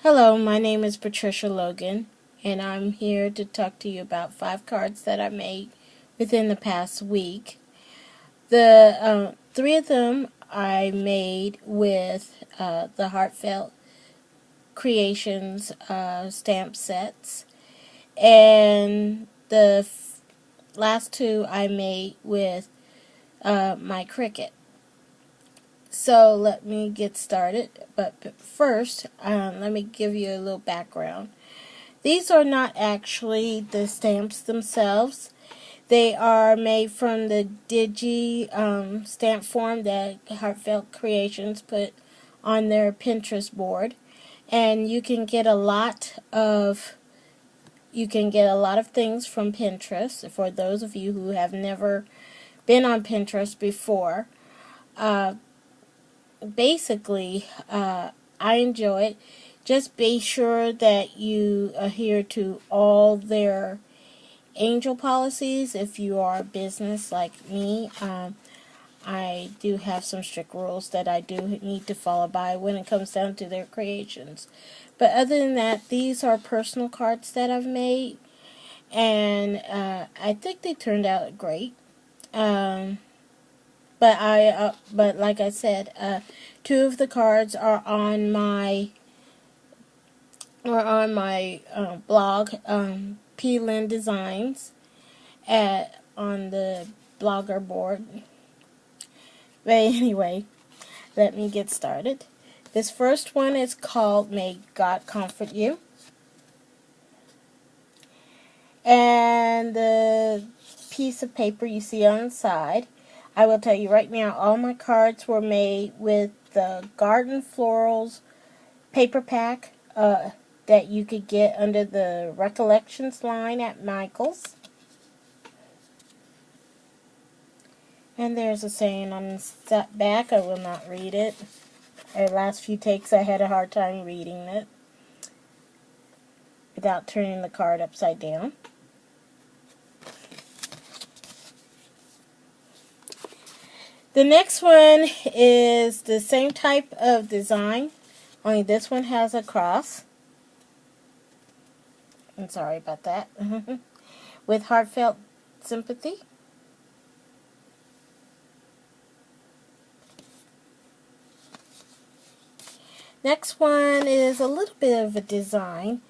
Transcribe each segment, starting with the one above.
Hello, my name is Patricia Logan, and I'm here to talk to you about 5 cards that I made within the past week. The 3 of them I made with the Heartfelt Creations stamp sets, and the last 2 I made with my Cricut. So let me get started, but first let me give you a little background. These are not actually the stamps themselves. They are made from the Digi stamp form that Heartfelt Creations put on their Pinterest board, and you can get a lot of things from Pinterest. For those of you who have never been on Pinterest before, uh, basically, I enjoy it. Just be sure that you adhere to all their angel policies. If you are a business like me, I do have some strict rules that I do need to follow by when it comes down to their creations. But other than that, these are personal cards that I've made, and I think they turned out great. Um, but like I said, 2 of the cards are on my blog, P-Lin Designs, on the blogger board. But anyway, let me get started. This first one is called May God Comfort You. And the piece of paper you see on the side, I will tell you right now, all my cards were made with the Garden Florals paper pack that you could get under the Recollections line at Michael's. And there's a saying on the back. I will not read it. The last few takes I had a hard time reading it without turning the card upside down. The next one is the same type of design, only this one has a cross. I'm sorry about that. With Heartfelt Sympathy. Next one is a little bit of a design,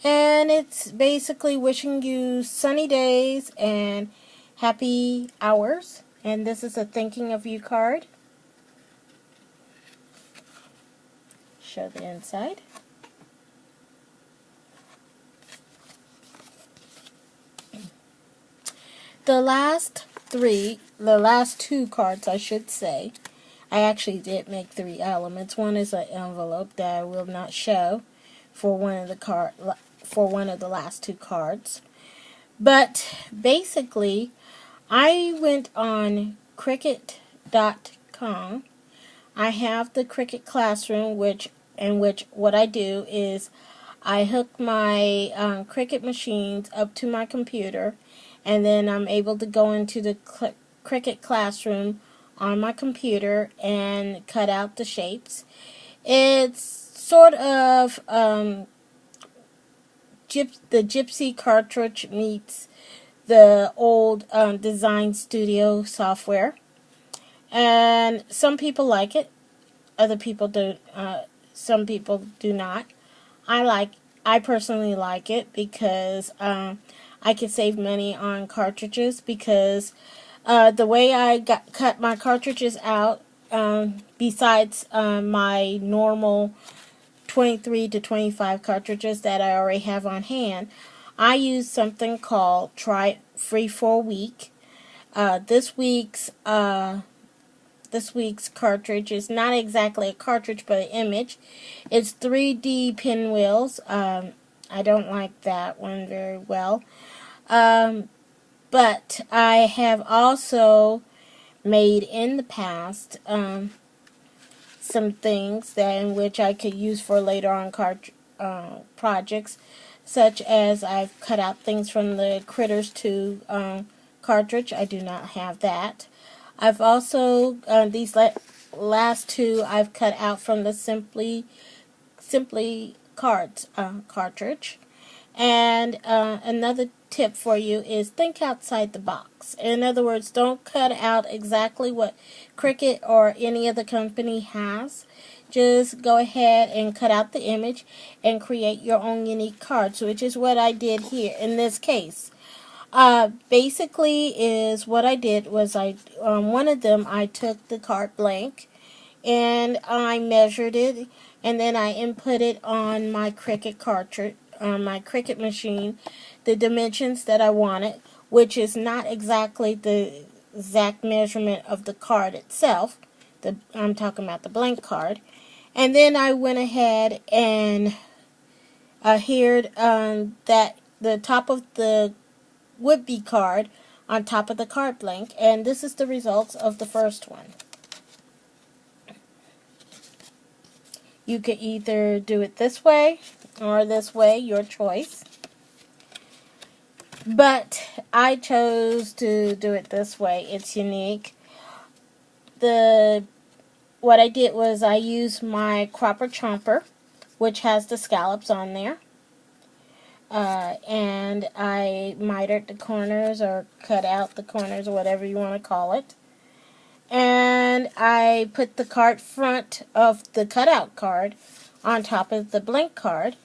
and it's basically wishing you sunny days and happy hours. And this is a thinking of you card. Show the inside. The last 2 cards, I should say, I actually did make 3 elements. One is an envelope that I will not show for one of the last 2 cards. But basically, I went on Cricut.com. I have the Cricut Classroom, which what I do is I hook my Cricut machines up to my computer, and then I'm able to go into the Cricut Classroom on my computer and cut out the shapes. It's sort of the Gypsy cartridge meets the old Design Studio software, and some people like it, other people do. Some people do not. I personally like it because I can save money on cartridges, because the way I cut my cartridges out, besides my normal 23 to 25 cartridges that I already have on hand, I use something called Try It Free for a Week. This week's cartridge is not exactly a cartridge, but an image. It's 3D pinwheels. I don't like that one very well. But I have also made in the past some things that in which I could use for later on projects, such as I've cut out things from the Critters 2 cartridge. I do not have that. I've also these last 2 I've cut out from the Simply cards cartridge. And another tip for you is think outside the box. In other words, don't cut out exactly what Cricut or any other company has. Just go ahead and cut out the image and create your own unique cards, which is what I did here in this case. Basically is what I did was one of them I took the card blank and I measured it, and then I input it on my Cricut cartridge, on my Cricut machine, the dimensions that I wanted, which is not exactly the exact measurement of the card itself. I'm talking about the blank card. And then I went ahead and adhered that the top of the would-be card on top of the card blank, and this is the results of the first one. You could either do it this way or this way, your choice. But I chose to do it this way. It's unique. What I did was I used my Cropper Chomper, which has the scallops on there. And I mitered the corners or cut out the corners or whatever you want to call it. And I put the card front of the cutout card on top of the blank card,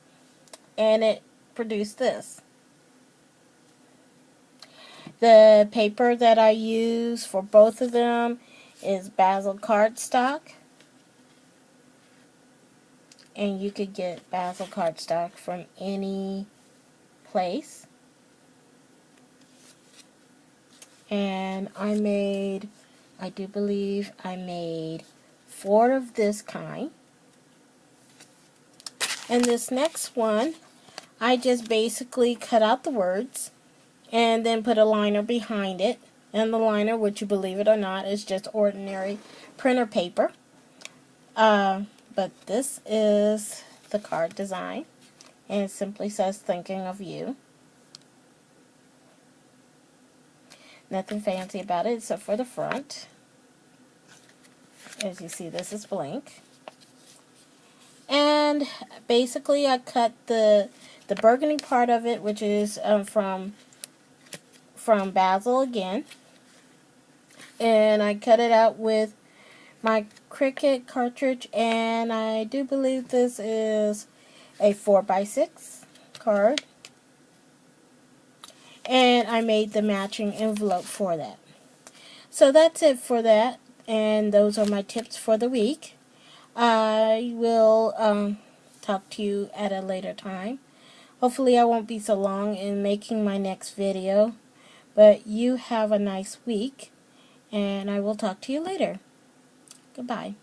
and it produced this. The paper that I use for both of them is Bazzill cardstock, and you could get Bazzill cardstock from any place. And I do believe I made 4 of this kind. And this next one, I just basically cut out the words and then put a liner behind it. And the liner, would you believe it or not, is just ordinary printer paper. But this is the card design, and it simply says thinking of you. Nothing fancy about it except for the front. As you see, this is blank. And basically I cut the burgundy part of it, which is from Bazzill again. And I cut it out with my Cricut cartridge, and I do believe this is a 4x6 card. And I made the matching envelope for that. So that's it for that, and those are my tips for the week. I will talk to you at a later time. Hopefully I won't be so long in making my next video, but you have a nice week, and I will talk to you later. Goodbye.